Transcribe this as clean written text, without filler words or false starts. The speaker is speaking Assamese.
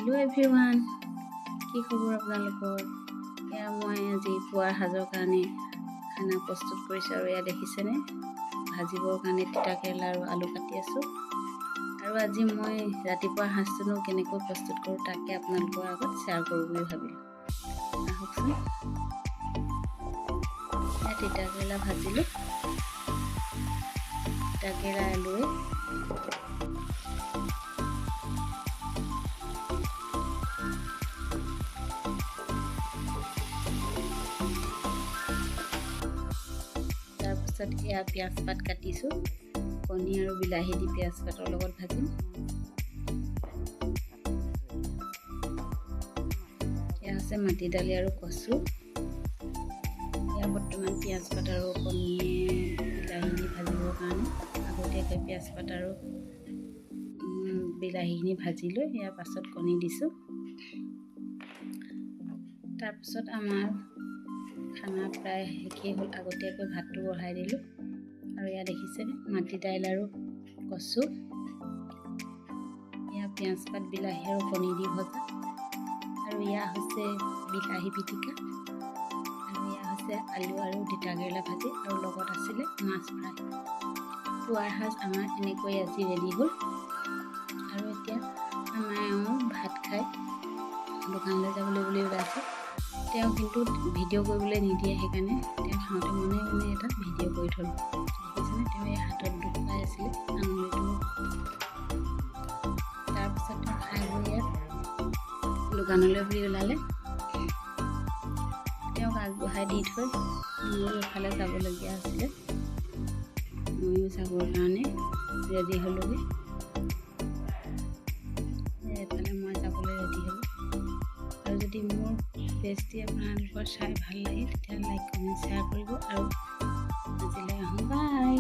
হেল্ল' এভৰিৱান, কি খবৰ আপোনালোকৰ? এয়া মই আজি পুৱাৰ সাজৰ কাৰণে খানা প্ৰস্তুত কৰিছোঁ আৰু এয়া দেখিছেনে, ভাজিবৰ কাৰণে তিতা কেৰেলা আৰু আলু কাটি আছোঁ। আৰু আজি মই ৰাতিপুৱাৰ সাজটোনো কেনেকৈ প্ৰস্তুত কৰোঁ তাকে আপোনালোকৰ আগত শ্বেয়াৰ কৰোঁ বুলি ভাবিলোঁ। আহকচোন। এয়া তিতা কেৰেলা ভাজিলোঁ, তিতা কেৰেলা আলুৱে। তাৰপিছত এয়া পিঁয়াজ পাত কাটিছোঁ, কণী আৰু বিলাহী দি পিঁয়াজ পাতৰ লগত ভাজিম। এয়া হৈছে মাটি দালি আৰু কচু। এয়া বৰ্তমান পিঁয়াজ পাত আৰু কণীয়ে বিলাহী দি ভাজিবৰ কাৰণে আগতীয়াকৈ পিঁয়াজ পাত আৰু বিলাহীখিনি ভাজি লৈ ইয়াৰ পাছত কণী দিছোঁ। তাৰপিছত আমাৰ খানা প্ৰায় শেষেই হ'ল, আগতীয়াকৈ ভাতটো বঢ়াই দিলোঁ। আৰু এয়া দেখিছেনে, মাটি দাইল আৰু কচু। এয়া পিঁয়াজ পাত, বিলাহী আৰু কণী দি ভজা। আৰু এয়া হৈছে বিলাহী পিটিকা। আৰু এয়া হৈছে আলু আৰু তিতা কেৰেলা ভাজি, আৰু লগত আছিলে মাছ ফ্ৰাই। পুৱাৰ সাজ আমাৰ এনেকৈ আজি ৰেডি হ'ল। আৰু এতিয়া আমাৰ ভাত খাই দোকানলৈ যাবলৈ বুলি ওলাইছে। তেওঁ কিন্তু ভিডিঅ' কৰিবলৈ নিদিয়ে, সেইকাৰণে তেওঁ খাওঁতে মনে মনে এটা ভিডিঅ' কৰি থ'লোঁ। দেখিছেনে, তেওঁ এই হাতত দুখ পাই আছিলে আঙুলিটো। তাৰপিছত তেওঁ খাই বৈ ইয়াত দোকানলৈ বুলি ওলালে। তেওঁক আগবঢ়াই দি থৈ ময়ো এফালে যাবলগীয়া আছিলে। ময়ো যাবৰ কাৰণে ৰেডি হ'লোগৈ। এফালে মই যাবলৈ ৰেডি হ'লোঁ। আৰু যদি মোৰ পেজটি আপোনালোকৰ চাই ভাল লাগে তেতিয়া লাইক, কমেণ্ট, শ্বেয়াৰ কৰিব। আৰু আজিলৈ আহোঁ, বাই।